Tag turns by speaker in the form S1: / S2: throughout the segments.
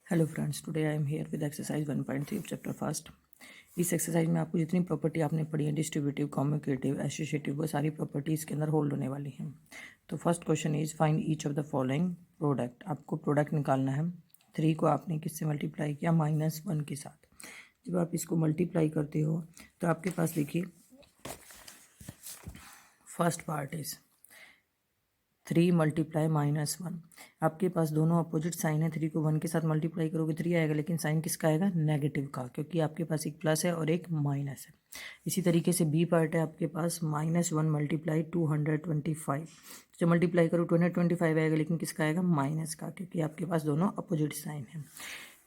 S1: Hello friends, today I am here with exercise 1.3 of chapter first. इस exercise में आपको जितनी प्रॉपर्टी आपने पढ़ी है, डिस्ट्रीब्यूटिव, कम्यूटेटिव, एसोसिएटिव, वो सारी प्रॉपर्टी इसके अंदर होल्ड होने वाली हैं। तो first question is find each of the following product. आपको प्रोडक्ट निकालना है। 3 को आपने किससे मल्टीप्लाई किया? -1 के साथ। जब आप इसको मल्टीप्लाई करते हो तो आपके पास देखिए फर्स्ट पार्ट इज 3 मल्टीप्लाई -1। आपके पास दोनों अपोजिट साइन है। 3 को 1 के साथ मल्टीप्लाई करोगे 3 आएगा, लेकिन साइन किसका आएगा? नेगेटिव का, क्योंकि आपके पास एक प्लस है और एक माइनस है। इसी तरीके से बी पार्ट है आपके पास -1 मल्टीप्लाई 225। जब मल्टीप्लाई करो 225 आएगा, लेकिन किसका आएगा? माइनस का, क्योंकि आपके पास दोनों अपोजिट साइन है।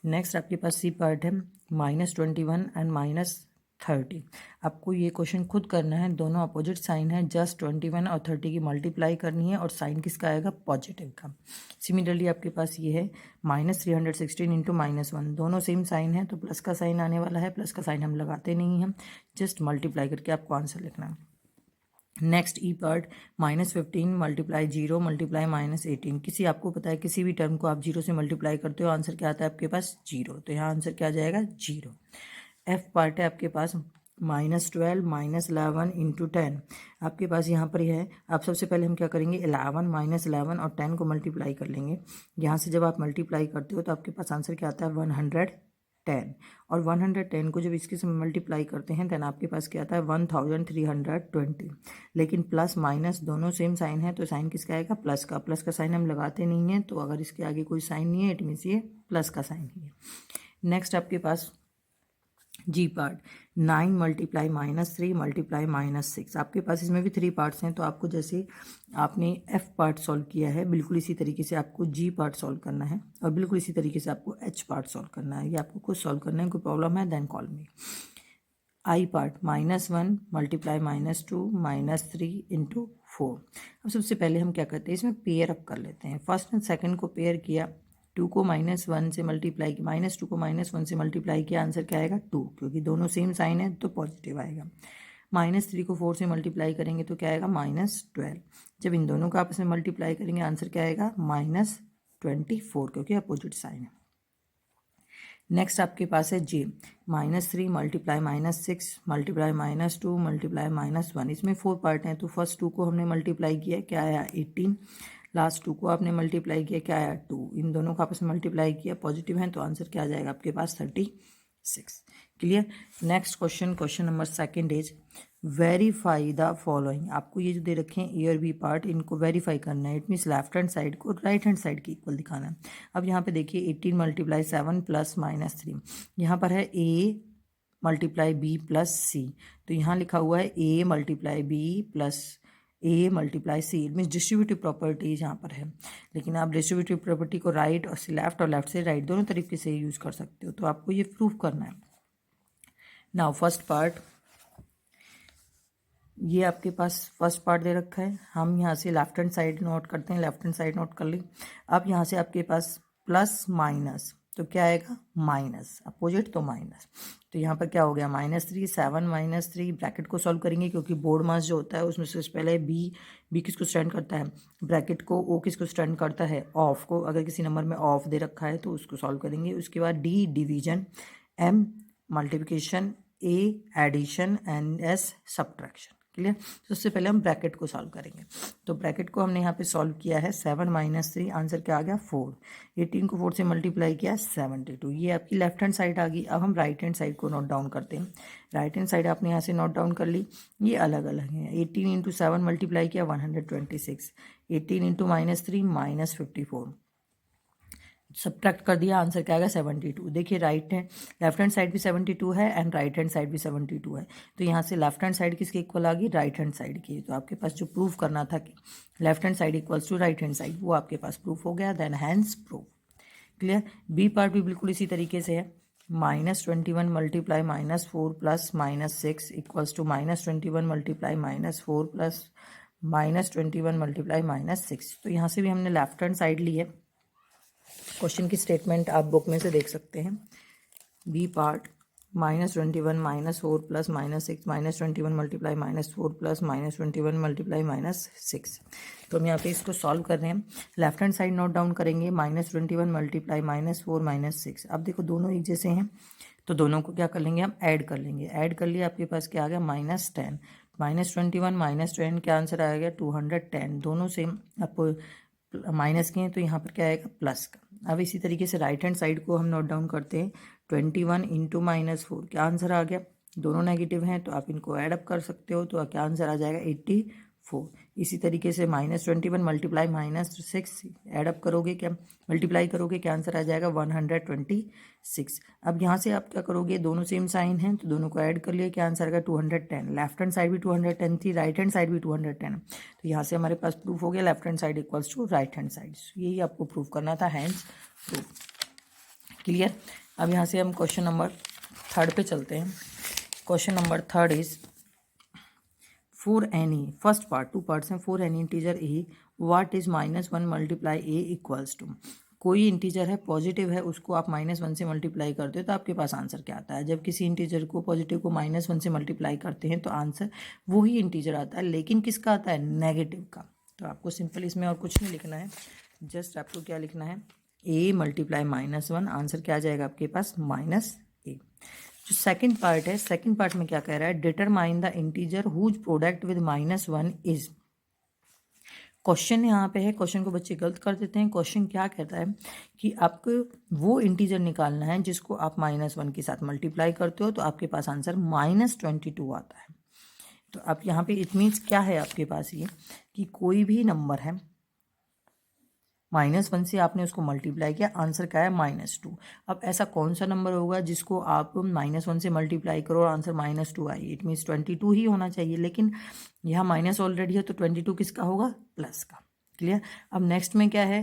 S1: नेक्स्ट आपके पास सी पार्ट है -21 एंड -30। आपको ये क्वेश्चन खुद करना है। दोनों अपोजिट साइन है, जस्ट 21 और 30 की मल्टीप्लाई करनी है और साइन किसका आएगा? पॉजिटिव का। सिमिलरली आपके पास ये है -316 इंटू -1। दोनों सेम साइन है तो प्लस का साइन आने वाला है। प्लस का साइन हम लगाते नहीं हैं, जस्ट मल्टीप्लाई करके आपको आंसर लिखना है। नेक्स्ट ई पार्ट -15 मल्टीप्लाई 0 मल्टीप्लाई -18। किसी आपको पता है किसी भी टर्म को आप 0 से मल्टीप्लाई करते हो, आंसर क्या आता है आपके पास? 0। तो यहाँ आंसर क्या आ जाएगा? 0। एफ पार्ट है आपके पास -12 -11 इंटू 10। आपके पास यहाँ पर यह है। आप सबसे पहले हम क्या करेंगे? 11 -11 और 10 को मल्टीप्लाई कर लेंगे। यहाँ से जब आप मल्टीप्लाई करते हो तो आपके पास आंसर क्या आता है? 110। और 110 को जब इसके से मल्टीप्लाई करते हैं देन आपके पास क्या आता है? 1320। लेकिन प्लस माइनस दोनों सेम साइन है, तो साइन किसका आएगा? प्लस का। प्लस का साइन हम लगाते नहीं हैं, तो अगर इसके आगे कोई साइन नहीं है इट मीन्स ये प्लस का साइन ही है। नेक्स्ट आपके पास जी पार्ट 9 मल्टीप्लाई -3 मल्टीप्लाई -6। आपके पास इसमें भी 3 पार्ट्स हैं, तो आपको जैसे आपने एफ पार्ट सॉल्व किया है बिल्कुल इसी तरीके से आपको जी पार्ट सॉल्व करना है, और बिल्कुल इसी तरीके से आपको एच पार्ट सॉल्व करना है। ये आपको खुद सॉल्व करना है। कोई प्रॉब्लम है then call me. I part -1 multiply -2 -3 into 4। अब सबसे पहले हम क्या करते हैं? इसमें पेयर अप कर लेते हैं। फर्स्ट एंड सेकंड को पेयर किया, 2 को -1 से मल्टीप्लाई किया, -2 को -1 से मल्टीप्लाई किया, आंसर क्या आएगा? 2, क्योंकि दोनों सेम साइन है तो पॉजिटिव आएगा। -3 को 4 से मल्टीप्लाई करेंगे तो क्या आएगा? -12। जब इन दोनों को आपस में मल्टीप्लाई करेंगे आंसर क्या आएगा? -24, क्योंकि अपोजिट साइन है। नेक्स्ट आपके पास है जे -3 मल्टीप्लाई -6 मल्टीप्लाई -2 मल्टीप्लाई -1। इसमें 4 पार्ट हैं, तो फर्स्ट 2 को हमने मल्टीप्लाई किया, क्या आया? 18। लास्ट 2 को आपने मल्टीप्लाई किया, क्या आया? 2। इन दोनों को आपस में मल्टीप्लाई किया, पॉजिटिव है, तो आंसर क्या आ जाएगा आपके पास? 36। Clear. Next question, question number second is verify the following. आपको ये जो दे रखे हैं ए और बी पार्ट, इनको वेरीफाई करना है। It means left hand side को राइट हैंड साइड के इक्वल दिखाना है। अब यहाँ पे देखिए 18 मल्टीप्लाई 7 प्लस -3। यहाँ पर है A multiply B plus C, तो यहाँ लिखा हुआ है A multiply B plus A multiply C. It means distributive properties यहाँ पर है, लेकिन आप डिस्ट्रीब्यूटिव प्रॉपर्टी को राइट और लेफ्ट से राइट दोनों तरीके से यूज कर सकते हो। तो आपको ये प्रूफ करना है। नाउ फर्स्ट पार्ट, ये आपके पास फर्स्ट पार्ट दे रखा है। हम यहाँ से लेफ्ट हैंड साइड नोट करते हैं। लेफ्ट हैंड साइड नोट कर ली। अब यहाँ से आपके पास प्लस माइनस, तो क्या आएगा? माइनस। अपोजिट तो माइनस। तो यहाँ पर क्या हो गया? -3 7 -3। ब्रैकेट को सॉल्व करेंगे, क्योंकि बोर्ड मास जो होता है उसमें से पहले बी किसको स्टैंड करता है? ब्रैकेट को। ओ किसको स्टैंड करता है? ऑफ को। अगर किसी नंबर में ऑफ दे रखा है तो उसको सॉल्व करेंगे। उसके बाद D division, M multiplication, A addition and S subtraction. Clear. तो उससे पहले हम ब्रैकेट को सॉल्व करेंगे। तो ब्रैकेट को हमने यहाँ पे सॉल्व किया है 7 -3, आंसर क्या आ गया? 4। 18 को 4 से मल्टीप्लाई किया 72। ये आपकी लेफ्ट हैंड साइड आ गई। अब हम राइट हैंड साइड को नोट डाउन करते हैं। राइट हैंड साइड आपने यहाँ से नोट डाउन कर ली। ये अलग अलग है। 18 इंटू 7 मल्टीप्लाई किया 126। 18 इंटू -3 -54। सब्ट्रैक्ट कर दिया, आंसर क्या आएगा? 72। देखिए राइट है, लेफ्ट हैंड साइड भी 72 है एंड राइट हैंड साइड भी 72 है। तो यहाँ से लेफ्ट हैंड साइड किसके इक्वल आ गई? राइट हैंड साइड की। तो आपके पास जो प्रूफ करना था कि left hand side equals to right hand side, वो आपके पास प्रूफ हो गया। Then hence proof. Clear. B part भी बिल्कुल इसी तरीके से है। -21 multiply -4 plus -6 equals to -21 multiply -4 plus -21 multiply -6। तो यहाँ से भी हमने लेफ्ट हैंड साइड ली है। क्वेश्चन की स्टेटमेंट आप बुक में से देख सकते हैं। B part -21 -4 plus -6 -21 multiply -4 plus -21 multiply -6। तो हम यहाँ पे इसको सॉल्व कर रहे हैं। Left hand side note down करेंगे, -21 मल्टीप्लाई -4 -6। अब देखो दोनों एक जैसे हैं तो दोनों को क्या कर लेंगे, हम ऐड कर लेंगे। ऐड कर लिया, आपके पास क्या आ गया -10 -21 -10 क्या आंसर आ गया 210। दोनों सेम आपको माइनस किए तो यहाँ पर क्या आएगा प्लस का। अब इसी तरीके से राइट हैंड साइड को हम नोट डाउन करते हैं। 21 इंटू -4 क्या आंसर आ गया, दोनों नेगेटिव हैं तो आप इनको ऐड अप कर सकते हो, तो क्या आंसर आ जाएगा 84। इसी तरीके से -21 मल्टीप्लाई -6 ऐड अप करोगे, क्या मल्टीप्लाई करोगे, क्या आंसर आ जाएगा 126। अब यहाँ से आप क्या करोगे, दोनों सेम साइन हैं तो दोनों को ऐड कर लिए, क्या आंसर आएगा 210। लेफ्ट हैंड साइड भी 210 थी, राइट हैंड साइड भी 210। तो यहाँ से हमारे पास प्रूफ हो गया left hand side equals to right hand side. यही आपको प्रूफ करना था, हैंड्स प्रूफ। क्लियर। अब यहाँ से हम क्वेश्चन नंबर 3 पे चलते हैं। Question number 3 is for any, first part 2 parts हैं। For any integer A what is -1 multiply A equals to. कोई इंटीजर है पॉजिटिव है, उसको आप -1 से मल्टीप्लाई करते हो तो आपके पास आंसर क्या आता है। जब किसी इंटीजर को पॉजिटिव को -1 से मल्टीप्लाई करते हैं तो आंसर वही इंटीजर आता है, लेकिन किसका आता है, नेगेटिव का। तो आपको सिंपल इसमें और कुछ नहीं लिखना है, जस्ट आपको क्या लिखना है, a मल्टीप्लाई -1, आंसर क्या आ जाएगा आपके पास -a। जो सेकंड पार्ट है, सेकंड पार्ट में क्या कह रहा है, determine the integer whose product with -1 is. Question यहाँ पे है, क्वेश्चन को बच्चे गलत कर देते हैं। क्वेश्चन क्या कहता है कि आपको वो इंटीजर निकालना है जिसको आप -1 के साथ मल्टीप्लाई करते हो तो आपके पास आंसर -22 आता है। तो आप यहाँ पे इट मीन्स क्या है आपके पास ये कि कोई भी नंबर है -1 से आपने उसको मल्टीप्लाई किया, आंसर क्या है -2। अब ऐसा कौन सा नंबर होगा जिसको आप -1 से मल्टीप्लाई करो और आंसर -2 आई, इट मीन्स 22 ही होना चाहिए, लेकिन यहाँ माइनस ऑलरेडी है तो 22 किसका होगा, प्लस का। क्लियर। अब नेक्स्ट में क्या है,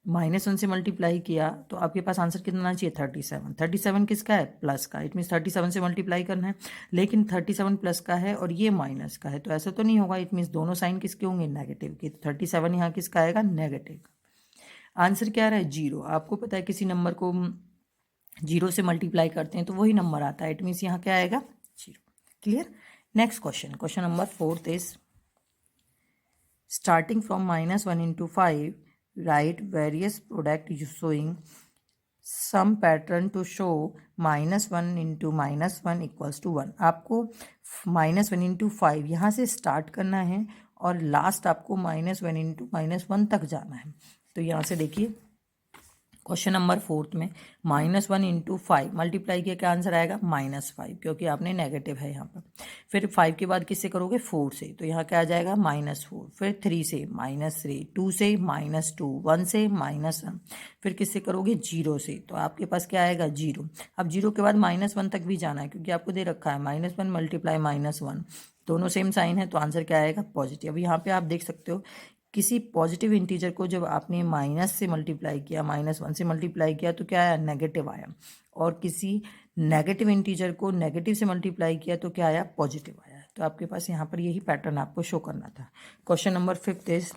S1: -1 से मल्टीप्लाई किया तो आपके पास आंसर कितना आना चाहिए 37। 37 किसका है, प्लस का, इट मीन्स 37 से मल्टीप्लाई करना है, लेकिन 37 प्लस का है और ये माइनस का है, तो ऐसा तो नहीं होगा, इट मीन्स दोनों साइन किसके होंगे, नेगेटिव के। 37 यहाँ किसका आएगा, नेगेटिव। आंसर क्या आ रहा है, 0। आपको पता है किसी नंबर को 0 से मल्टीप्लाई करते हैं तो वही नंबर आता है, इट मीन्स यहाँ क्या आएगा, 0। Clear. Next question, question number 4 is starting from -1 into 5 right various product showing some pattern to show -1 into -1 equals to 1। आपको -1 into 5 यहाँ से स्टार्ट करना है और लास्ट आपको -1 into -1 तक जाना है। तो यहाँ से देखिए क्वेश्चन नंबर 4 में -1 into 5 मल्टीप्लाई किया, क्या आंसर आएगा -5, क्योंकि आपने नेगेटिव है यहाँ पर। फिर 5 के बाद किससे करोगे, 4 से, तो यहाँ क्या आ जाएगा -4। फिर 3 से -3, 2 से -2, 1 से -1, फिर किससे करोगे 0 से, तो आपके पास क्या आएगा 0। अब 0 के बाद -1 तक भी जाना है क्योंकि आपको दे रखा है -1 मल्टीप्लाई -1, दोनों सेम साइन है तो आंसर क्या आएगा, पॉजिटिव। अब यहाँ पे आप देख सकते हो किसी पॉजिटिव इंटीजर को जब आपने माइनस से मल्टीप्लाई किया, -1 से मल्टीप्लाई किया तो क्या आया, नेगेटिव आया, और किसी नेगेटिव इंटीजर को नेगेटिव से मल्टीप्लाई किया तो क्या आया, पॉजिटिव आया। तो आपके पास यहाँ पर यही पैटर्न आपको शो करना था। Question number 5 is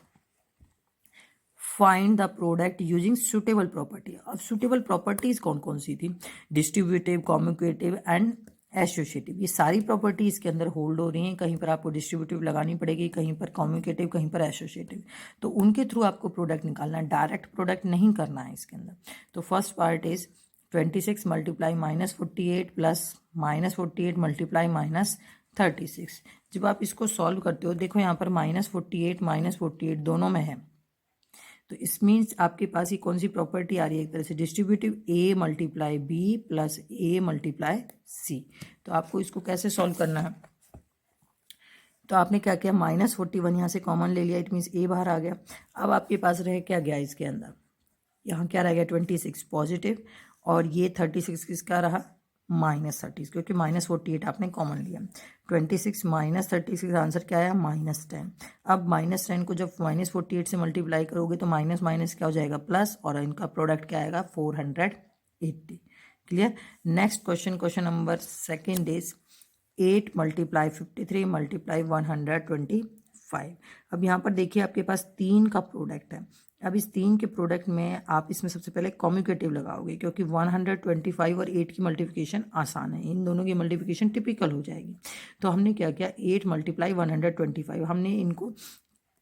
S1: find the product using suitable property. अब सुटेबल प्रॉपर्टीज कौन कौन सी थी, डिस्ट्रीब्यूटिव, कॉम्यूटेटिव एंड एसोसिएटिव। ये सारी प्रॉपर्टी इसके अंदर होल्ड हो रही हैं। कहीं पर आपको डिस्ट्रीब्यूटिव लगानी पड़ेगी, कहीं पर कम्युनिकेटिव, कहीं पर एसोसिएटिव। तो उनके थ्रू आपको प्रोडक्ट निकालना है, डायरेक्ट प्रोडक्ट नहीं करना है इसके अंदर। तो first part is 26 multiply -48 plus -48 multiply -36। जब आप इसको सॉल्व करते हो, देखो यहाँ पर -48 दोनों में है, तो इस मीन्स आपके पास ये कौन सी प्रॉपर्टी आ रही है, एक तरह से distributive, A multiply B plus A multiply C। तो आपको इसको कैसे सॉल्व करना है, तो आपने क्या किया, -41 यहाँ से कॉमन ले लिया, इट मीन्स A बाहर आ गया। अब आपके पास रह क्या गया इसके अंदर, यहाँ क्या रह गया 26 पॉजिटिव, और ये 36 किसका रहा, -30, क्योंकि -48 आपने कॉमन लिया। 26 -36 आंसर क्या आया, -10। अब -10 को जब -48 से मल्टीप्लाई करोगे तो माइनस माइनस क्या हो जाएगा, प्लस, और इनका प्रोडक्ट क्या आएगा 480। Clear. Next question, question number 2 is 8 multiply 53 multiply 125। अब यहाँ पर देखिए आपके पास 3 का प्रोडक्ट है, अब इस 3 के प्रोडक्ट में आप इसमें सबसे पहले कॉम्यूटेटिव लगाओगे, क्योंकि 125 और 8 की मल्टीप्लिकेशन आसान है, इन दोनों की मल्टीप्लिकेशन टिपिकल हो जाएगी। तो हमने क्या किया, 8 मल्टीप्लाई 125, हमने इनको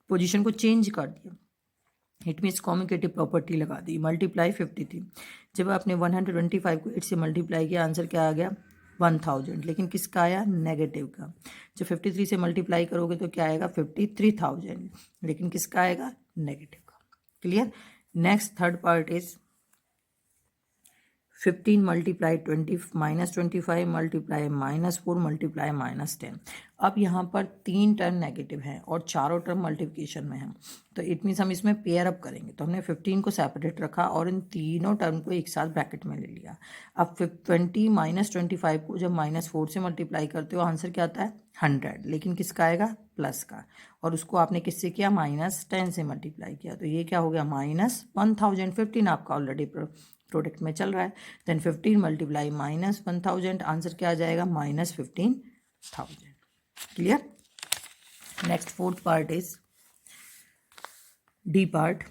S1: पोजीशन को चेंज कर दिया, इट मीन्स कॉम्यूटेटिव प्रॉपर्टी लगा दी। मल्टीप्लाई 53, जब आपने 125 को 8 से मल्टीप्लाई किया, आंसर क्या आ गया 1000, लेकिन किसका आया, नेगेटिव का। जब 53 से मल्टीप्लाई करोगे तो क्या आएगा 53,000, लेकिन किसका आएगा, नेगेटिव का। Clear. Next third part is 15 multiply 20 minus 25 multiply -4 multiply -10। अब यहाँ पर 3 टर्म नेगेटिव हैं और चारों टर्म मल्टीप्लिकेशन में हैं, तो इट मीन्स हम इसमें पेयर अप करेंगे। तो हमने 15 को सेपरेट रखा और इन तीनों टर्म को एक साथ ब्रैकेट में ले लिया। अब 20 माइनस 25 को जब -4 से मल्टीप्लाई करते हो, आंसर क्या आता है 100, लेकिन किसका आएगा, प्लस का। और उसको आपने किससे किया, -10 से मल्टीप्लाई किया, तो ये क्या हो गया -1000। 15 आपका ऑलरेडी प्रोडक्ट में चल रहा है। देन 15 मल्टीप्लाई -1000, आंसर क्या आ जाएगा -15,000। Clear. Next fourth part is D part,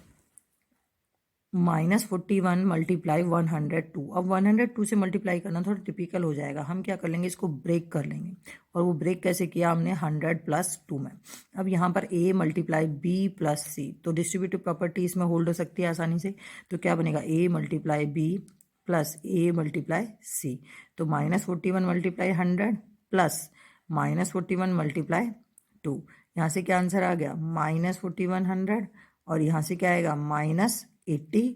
S1: -41 multiply 102। अब 102 से मल्टीप्लाई करना थोड़ा टिपिकल हो जाएगा, हम क्या कर लेंगे, इसको ब्रेक कर लेंगे। और वो ब्रेक कैसे किया हमने, 100 + 2 में। अब यहाँ पर a मल्टीप्लाई b + c, तो डिस्ट्रीब्यूटिव प्रॉपर्टी इसमें होल्ड हो सकती है आसानी से। तो क्या बनेगा, a multiply b + a multiply c, तो -41 मल्टीप्लाई 100 प्लस -41 मल्टीप्लाई 2। यहाँ से क्या आंसर आ गया, -41 100, और यहाँ से क्या आएगा -82।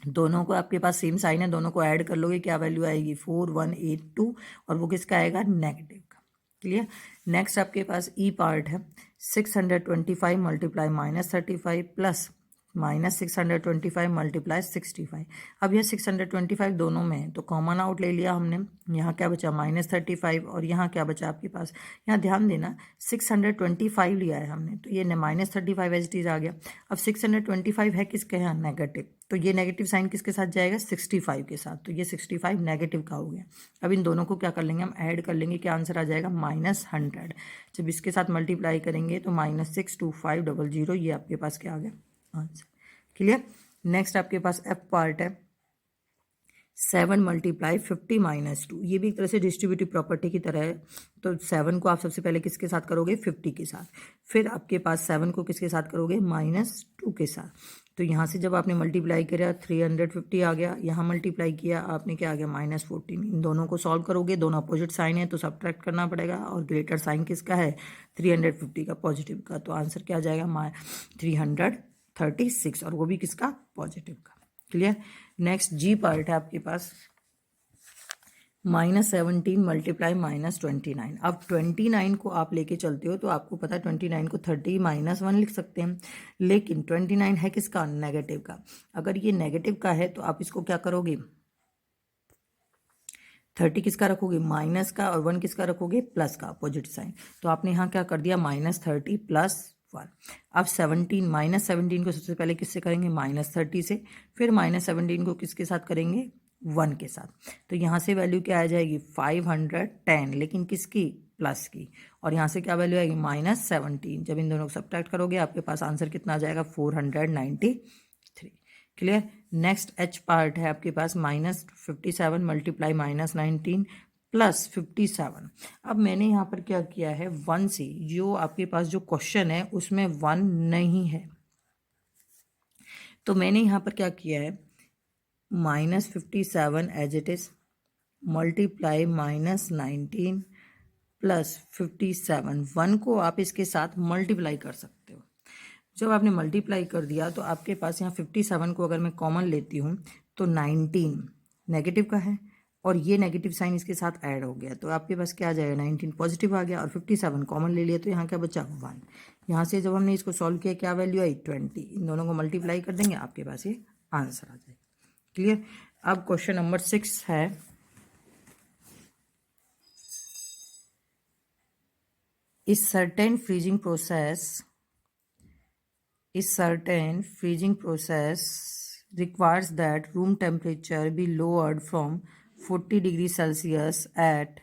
S1: दोनों को आपके पास सेम साइन है, दोनों को ऐड कर लोगे, क्या वैल्यू आएगी 4182, और वो किसका आएगा, नेगेटिव का। क्लियर। नेक्स्ट आपके पास ई पार्ट है, 625 मल्टीप्लाई -35 प्लस -625 मल्टीप्लाई 65। अब यह 625 दोनों में है, तो कॉमन आउट ले लिया हमने। यहाँ क्या बचा -35, और यहाँ क्या बचा आपके पास, यहाँ ध्यान देना 625 लिया है हमने, तो ये -35 एज इट इज आ गया। अब 625 है किसके यहाँ, नेगेटिव, तो ये नेगेटिव साइन किसके साथ जाएगा, 65 के साथ, तो ये 65 नेगेटिव का हो गया। अब इन दोनों को क्या कर लेंगे, हम ऐड कर लेंगे, क्या आंसर आ जाएगा -100। जब इसके साथ मल्टीप्लाई करेंगे तो -62500, ये आपके पास क्या आ गया, आंसर। क्लियर। नेक्स्ट आपके पास एफ पार्ट है, 7 मल्टीप्लाई 50 -2, ये भी एक तरह से डिस्ट्रीब्यूटिव प्रॉपर्टी की तरह है। तो 7 को आप सबसे पहले किसके साथ करोगे, 50 के साथ, फिर आपके पास 7 को किसके साथ करोगे, -2 के साथ। तो यहाँ से जब आपने मल्टीप्लाई किया 350 आ गया, यहाँ मल्टीप्लाई किया आपने क्या आ गया -14। इन दोनों को सॉल्व करोगे, दोनों अपोजिट साइन है तो सब्ट्रैक्ट करना पड़ेगा, और ग्रेटर साइन किसका है, 350 का, पॉजिटिव का, तो आंसर क्या आ जाएगा 336, और वो भी किसका, पॉजिटिव का। क्लियर। नेक्स्ट जी पार्ट है आपके पास, -17 मल्टीप्लाई -29। अब 29 को आप लेके चलते हो तो आपको पता है 29 को 30 -1 लिख सकते हैं, लेकिन 29 है किसका, नेगेटिव का। अगर ये नेगेटिव का है तो आप इसको क्या करोगे, 30 किसका रखोगे, माइनस का, और 1 किसका रखोगे, प्लस का, अपोजिट साइन। तो आपने यहाँ क्या कर दिया, -30 + 1। अब 17 -17 को सबसे पहले किससे करेंगे, -30 से, फिर -17 को किसके साथ करेंगे, 1 के साथ। तो यहाँ से वैल्यू क्या आ जाएगी 510, लेकिन किसकी, प्लस की, और यहाँ से क्या वैल्यू आएगी -17। जब इन दोनों को सब्ट्रैक्ट करोगे आपके पास आंसर कितना आ जाएगा 493। क्लियर। नेक्स्ट एच पार्ट है आपके पास, -57 मल्टीप्लाई -19 + 57। अब मैंने यहाँ पर क्या किया है, 1 से, जो आपके पास जो क्वेश्चन है उसमें 1 नहीं है, तो मैंने यहाँ पर क्या किया है, -57 एज इट इज मल्टीप्लाई -19 + 57। 1 को आप इसके साथ मल्टीप्लाई कर सकते हो। जब आपने मल्टीप्लाई कर दिया तो आपके पास यहाँ 57 को अगर मैं कॉमन लेती हूँ तो 19 नेगेटिव का है, और ये नेगेटिव साइन इसके साथ ऐड हो गया, तो आपके पास क्या आ जाएगा, 19 पॉजिटिव आ गया, और 57 कॉमन ले लिया, तो यहाँ क्या बचा 1। यहाँ से जब हमने इसको सॉल्व किया क्या वैल्यू आई 20, इन दोनों को मल्टीप्लाई कर देंगे, आपके पास ये आंसर आ जाएगा। क्लियर। अब क्वेश्चन नंबर 6 है, इस certain freezing process requires that room temperature be lowered from 40 degrees Celsius at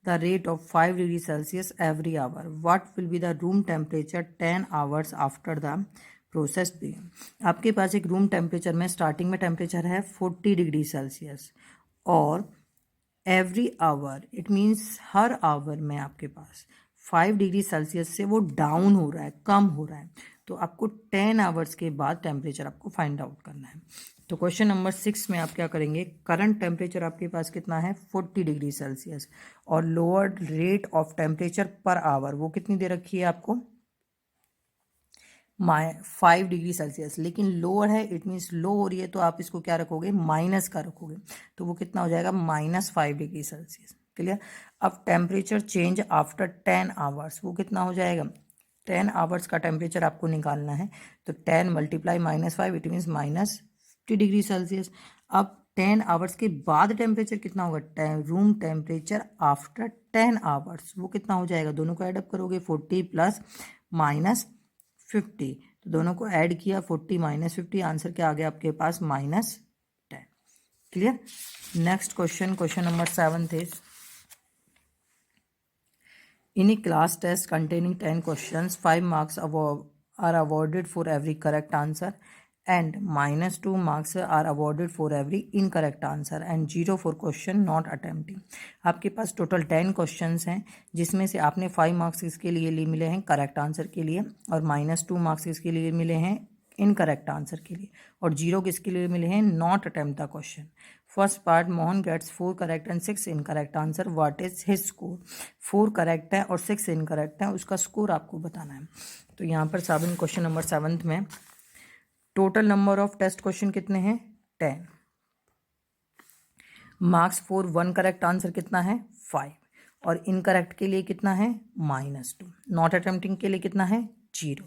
S1: the rate of 5 degrees Celsius every hour. What will be the room temperature 10 hours after the processed भी है। आपके पास एक room temperature में starting में temperature है 40 degree Celsius और every hour it means हर आवर में आपके पास 5 डिग्री सेल्सियस से वो डाउन हो रहा है, कम हो रहा है। तो आपको 10 आवर्स के बाद टेम्परेचर आपको फाइंड आउट करना है। तो क्वेश्चन नंबर 6 में आप क्या करेंगे, करंट टेम्परेचर आपके पास कितना है 40 डिग्री सेल्सियस और lower rate of temperature per hour वो कितनी दे रखी है आपको 5 डिग्री सेल्सियस, लेकिन लोअर है इट मीन्स लो हो रही है तो आप इसको क्या रखोगे माइनस का रखोगे, तो वो कितना हो जाएगा -5 डिग्री सेल्सियस। क्लियर। अब टेम्परेचर चेंज आफ्टर 10 आवर्स वो कितना हो जाएगा, 10 आवर्स का टेम्परेचर आपको निकालना है तो 10 multiply -5 it means -50 degree Celsius. अब 10 आवर्स के बाद टेम्परेचर कितना होगा, रूम टेम्परेचर आफ्टर 10 आवर्स वो कितना हो जाएगा, दोनों को एडअप करोगे 40 प्लस -50, तो दोनों को ऐड किया 40 -50, आंसर क्या आ गया आपके पास -10। Clear. Next question, question number 7 is in a class test containing 10 questions 5 marks are awarded for every correct answer and -2 marks are awarded for every incorrect answer and 0 for question not attempting। आपके पास total 10 questions हैं जिसमें से आपने 5 marks इसके लिए मिले हैं correct answer के लिए और -2 मार्क्स इसके लिए मिले हैं इनकरेक्ट आंसर के लिए और 0 किसके लिए मिले हैं not attempt the question. First part Mohan gets 4 correct and 6 incorrect answer, what is his score. 4 correct है और 6 इनकरेक्ट है, उसका स्कोर आपको बताना है। तो यहाँ पर क्वेश्चन नंबर 7 में total number of test question कितने हैं 10, मार्क्स फॉर 1 करेक्ट आंसर कितना है 5 और इनकरेक्ट के लिए कितना है -2, नॉट अटेम्प्टिंग के लिए कितना है 0।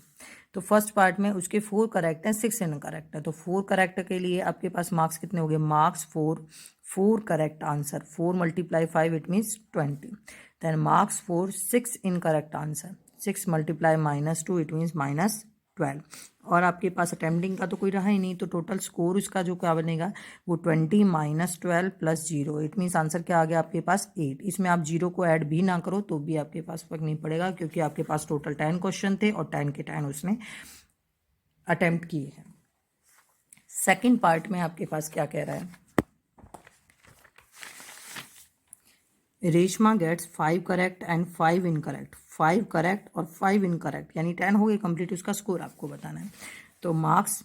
S1: तो फर्स्ट पार्ट में उसके 4 करेक्ट हैं 6 इनकरेक्ट है, तो 4 करेक्ट के लिए आपके पास मार्क्स कितने हो गए, marks for 4 correct answer 4 × 5 it means 20, then marks for 6 incorrect answer 6 × -2 it means -12 और आपके पास अटेम्प्टिंग का तो कोई रहा ही नहीं, तो टोटल स्कोर उसका जो क्या बनेगा वो 20 -12 + 0 इट मीन्स आंसर क्या आ गया आपके पास 8। इसमें आप 0 को ऐड भी ना करो तो भी आपके पास फर्क नहीं पड़ेगा क्योंकि आपके पास टोटल 10 क्वेश्चन थे और 10 के 10 उसने अटेम्प्ट किए हैं। सेकेंड पार्ट में आपके पास क्या कह रहा है, Reshma gets 5 correct and 5 incorrect, 5 correct और 5 इनकरेक्ट यानी 10 हो गए कंप्लीट, उसका स्कोर आपको बताना है। तो marks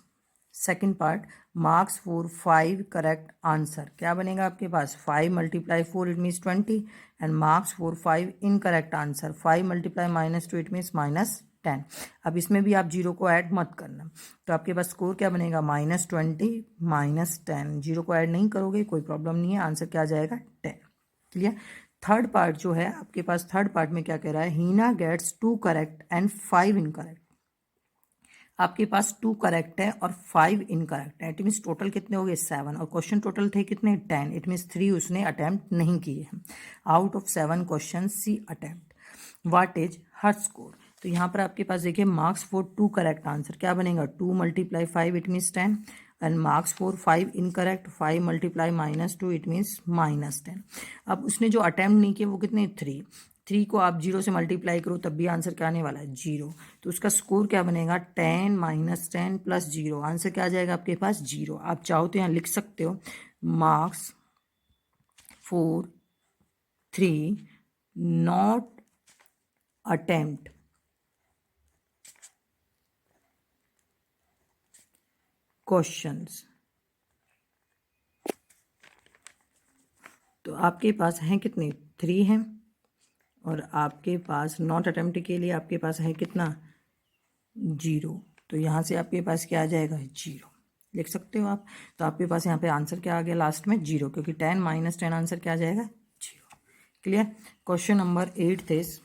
S1: second part marks for 5 correct answer क्या बनेगा आपके पास 5 × 4 it means 20 and marks for 5 incorrect answer 5 × -2 it means -10। अब इसमें भी आप 0 को ऐड मत करना, तो आपके पास स्कोर क्या बनेगा -20 -10, 0 को ऐड नहीं करोगे कोई प्रॉब्लम नहीं है, आंसर क्या आ जाएगा 10। क्लियर। थर्ड पार्ट जो है आपके पास, थर्ड पार्ट में क्या कह रहा है, हीना गेट्स 2 करेक्ट एंड 5 इनकरेक्ट। आपके पास 2 करेक्ट है और 5 इनकरेक्ट है, इट मीन्स टोटल कितने हो गए 7 और क्वेश्चन टोटल थे कितने 10, इट मीन्स 3 उसने अटेम्प्ट नहीं किए हैं। Out of 7 question she attempt, what is her score. तो यहाँ पर आपके पास देखिए मार्क्स फॉर 2 करेक्ट आंसर क्या बनेगा 2 × 5 it means 10 and marks for 5 incorrect 5 × -2 it means -10। अब उसने जो अटेम्प्ट नहीं किया वो कितने 3 को आप 0 से मल्टीप्लाई करो तब भी आंसर क्या आने वाला है 0, तो उसका स्कोर क्या बनेगा 10 -10 + 0, आंसर क्या आ जाएगा आपके पास 0। आप चाहो तो यहाँ लिख सकते हो marks for 3 not attempt questions, तो आपके पास हैं कितने 3 हैं और आपके पास नॉट अटेम्प्ट के लिए आपके पास है कितना 0, तो यहाँ से आपके पास क्या आ जाएगा 0 लिख सकते हो आप। तो आपके पास यहाँ पे आंसर क्या आ गया लास्ट में 0 क्योंकि 10 - 10 आंसर क्या आ जाएगा 0। Clear. Question number 8 is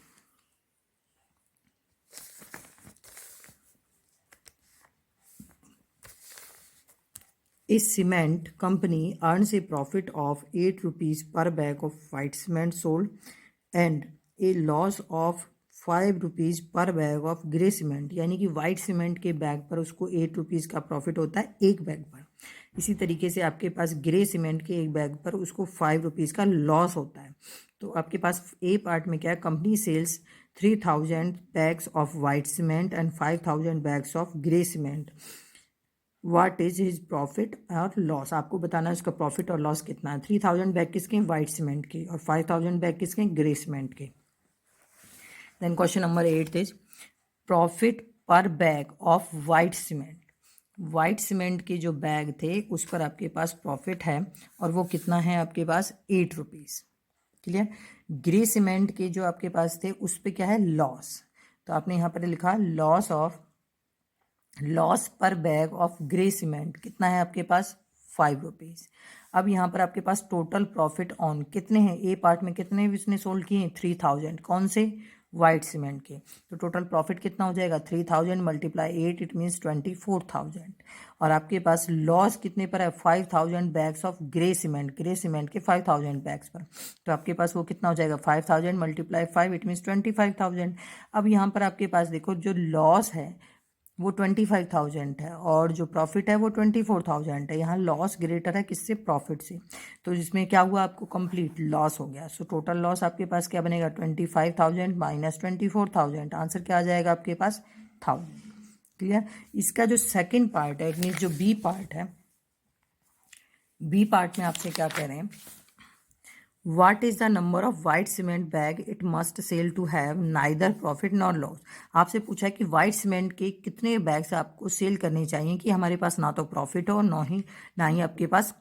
S1: A cement company earns a profit of 8 rupees per bag of white cement sold and a loss of 5 rupees per bag of grey cement, यानी कि white cement के bag पर उसको 8 rupees का profit होता है एक bag पर। इसी तरीके से आपके पास ग्रे सीमेंट के एक बैग पर उसको 5 रुपीज़ का लॉस होता है। तो आपके पास ए पार्ट में क्या है, company sales 3000 bags of white cement and 5000 bags of grey cement. What is his profit और लॉस, आपको बताना है उसका प्रॉफिट और लॉस कितना है। 3000 बैग किसके, वाइट सीमेंट के, और 5000 बैग किसके, ग्रे सीमेंट के। Then question number 8 is profit per bag of white cement. White cement के जो बैग थे उस पर आपके पास प्रॉफिट है और वो कितना है आपके पास, 8 रुपीज़। क्लियर। ग्रे सीमेंट के जो आपके पास थे उस पर क्या है, लॉस। तो आपने यहाँ पर लिखा लॉस पर बैग ऑफ ग्रे सीमेंट कितना है आपके पास, 5 रुपीज़। अब यहाँ पर आपके पास टोटल प्रॉफिट ऑन कितने हैं, ए पार्ट में कितने उसने सोल्ड किए हैं, 3000। कौन से, वाइट सीमेंट के। तो टोटल प्रॉफिट कितना हो जाएगा, 3000 मल्टीप्लाई 8, इट मीन्स 24,000। और आपके पास लॉस कितने पर है, 5000 बैग्स ऑफ ग्रे सीमेंट के 5000 बैग्स पर। तो आपके पास वो कितना हो जाएगा, 5000 मल्टीप्लाई 5, इट मीन्स 25,000। अब यहाँ पर आपके पास देखो जो लॉस है वो 25,000 है और जो प्रॉफिट है वो 24,000 है। यहाँ लॉस ग्रेटर है किससे, प्रॉफिट से। तो इसमें क्या हुआ, आपको कंप्लीट लॉस हो गया। सो टोटल लॉस आपके पास क्या बनेगा, 25,000 माइनस 24,000। आंसर क्या आ जाएगा आपके पास, 1000। क्लियर। इसका जो सेकंड पार्ट है, इट मीन्स जो बी पार्ट है, बी पार्ट में आपसे क्या कह रहे हैं, What is the number of white cement bag it must sell to have neither profit nor loss? आपसे पूछा है कि white cement के कितने बैग्स आपको सेल करने चाहिए कि हमारे पास ना तो प्रॉफिट हो ना ही आपके पास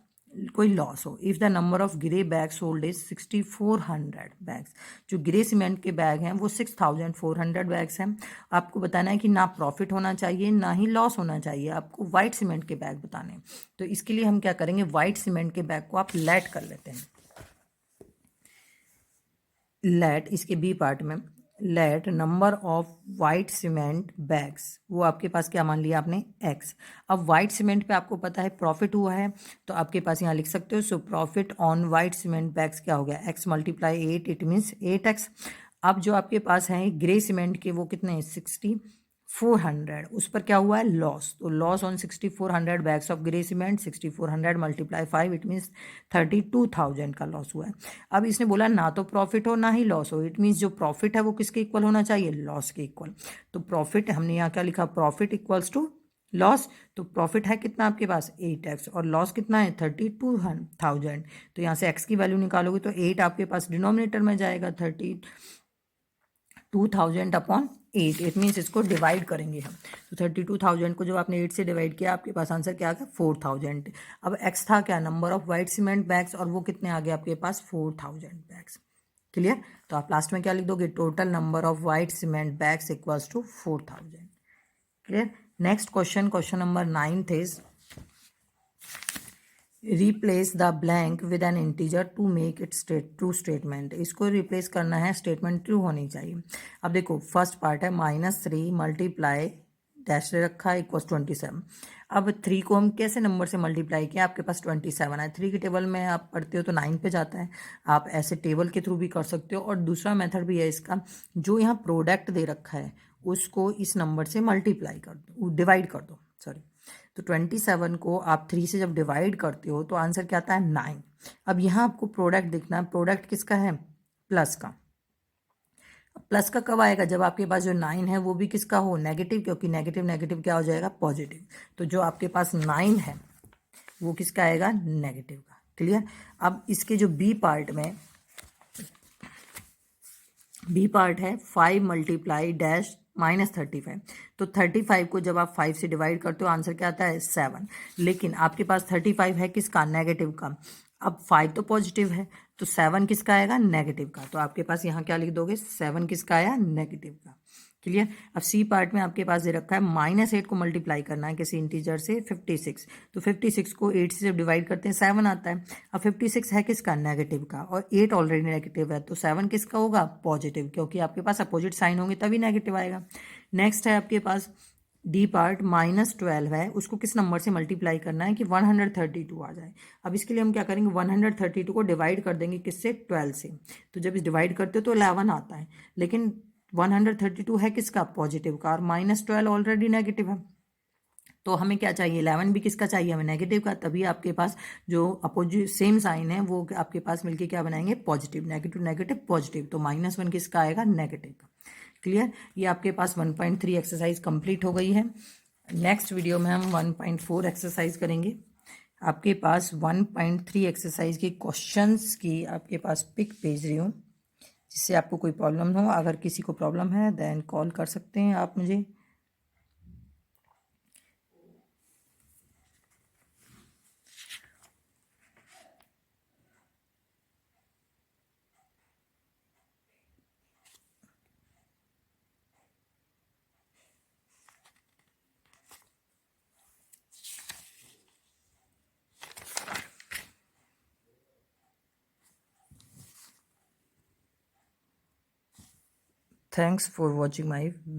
S1: कोई लॉस हो। If the number of grey bag sold is 6400 bags, जो ग्रे सीमेंट के बैग हैं वो 6400 बैग्स हैं। आपको बताना है कि ना प्रॉफिट होना चाहिए ना ही लॉस होना चाहिए, आपको वाइट सीमेंट के बैग बताने हैं। तो इसके लिए हम क्या करेंगे, वाइट सीमेंट के बैग को आप लेट कर लेते हैं। लेट, इसके बी पार्ट में let number of white cement bags, वो आपके पास क्या मान लिया आपने, एक्स। अब वाइट सीमेंट पे आपको पता है प्रॉफिट हुआ है तो आपके पास यहाँ लिख सकते हो, so profit on white cement bags क्या हो गया, x multiply 8, it means 8x। अब जो आपके पास है ग्रे सीमेंट के वो कितने हैं, 6400, उस पर क्या हुआ है, लॉस। तो loss on 6400 bags of grey cement, 6400 multiply 5, it means 32,000 का लॉस हुआ है। अब इसने बोला ना तो प्रॉफिट हो ना ही लॉस हो, इट मीन्स जो प्रॉफिट है वो किसके इक्वल होना चाहिए, लॉस के इक्वल। तो प्रॉफिट हमने यहाँ क्या लिखा, प्रॉफिट इक्वल्स टू लॉस। तो प्रॉफिट है कितना आपके पास, 8x, और लॉस कितना है, 32,000। तो यहाँ से x की वैल्यू निकालोगे तो 8 आपके पास डिनोमिनेटर में जाएगा, 32,000 अपॉन 8, इट मीन्स इसको डिवाइड करेंगे हम। तो 32,000 को जब आपने 8 से डिवाइड किया आपके पास आंसर क्या आ गया, 4000। अब x था क्या, number of white cement bags, और वो कितने आ गए आपके पास, 4000 बैग्स। क्लियर। तो आप लास्ट में क्या लिख दोगे, total number of white cement bags equals to 4000। Clear. Next question, question number 9 is replace the blank with an integer to make it true statement. इसको रिप्लेस करना है, स्टेटमेंट ट्रू होनी चाहिए। अब देखो फर्स्ट पार्ट है -3 मल्टीप्लाई डैश रखा है इक्वल्स 27। अब 3 को हम कैसे नंबर से मल्टीप्लाई किया, आपके पास 27 है, 3 की टेबल में आप पढ़ते हो तो 9 पे जाता है। आप ऐसे टेबल के थ्रू भी कर सकते हो, और दूसरा मेथड भी है इसका, जो यहाँ प्रोडक्ट दे रखा है उसको इस नंबर से मल्टीप्लाई कर दो, डिवाइड कर दो, सॉरी। तो 27 को आप 3 से जब डिवाइड करते हो तो आंसर क्या आता है, 9। अब यहाँ आपको प्रोडक्ट देखना है, प्रोडक्ट किसका है, प्लस का। प्लस का कब आएगा, जब आपके पास जो 9 है वो भी किसका हो, नेगेटिव, क्योंकि नेगेटिव नेगेटिव क्या हो जाएगा, पॉजिटिव। तो जो आपके पास 9 है वो किसका आएगा, नेगेटिव का। क्लियर। अब इसके जो बी पार्ट में, बी पार्ट है 5 मल्टीप्लाई डैश -35। तो 35 को जब आप 5 से डिवाइड करते हो आंसर क्या आता है, 7। लेकिन आपके पास 35 है किसका, नेगेटिव का। अब 5 तो पॉजिटिव है तो 7 किसका आएगा, नेगेटिव का। तो आपके पास यहाँ क्या लिख दोगे, 7 किसका आया, नेगेटिव का। क्लियर। अब सी पार्ट में आपके पास दे रखा है -8 को मल्टीप्लाई करना है किसी इंटीजर से 56। तो 56 को 8 से जब डिवाइड करते हैं 7 आता है। अब 56 है किसका, नेगेटिव का, और 8 ऑलरेडी नेगेटिव है तो 7 किसका होगा, पॉजिटिव, क्योंकि आपके पास अपोजिट साइन होंगे तभी नेगेटिव आएगा। नेक्स्ट है आपके पास डी पार्ट, -12 है, उसको किस नंबर से मल्टीप्लाई करना है कि 132 आ जाए। अब इसके लिए हम क्या करेंगे, 132 को डिवाइड कर देंगे किससे, 12 से। तो जब इस डिवाइड करते हो तो 11 आता है, लेकिन 132 है किसका, पॉजिटिव का, और -12 ऑलरेडी नेगेटिव है। तो हमें क्या चाहिए, 11 भी किसका चाहिए, हमें नेगेटिव का। तभी आपके पास जो अपोजिट सेम साइन है वो आपके पास मिलके क्या बनाएंगे, पॉजिटिव, नेगेटिव नेगेटिव पॉजिटिव। तो -1 किसका आएगा, नेगेटिव का। क्लियर। ये आपके पास 1.3 एक्सरसाइज कंप्लीट हो गई है। नेक्स्ट वीडियो में हम 1.4 एक्सरसाइज करेंगे। आपके पास 1.3 एक्सरसाइज के क्वेश्चंस की आपके पास पिक भेज रही हूँ, जिससे आपको कोई प्रॉब्लम हो। अगर किसी को प्रॉब्लम है देन कॉल कर सकते हैं आप मुझे। Thanks for watching my video.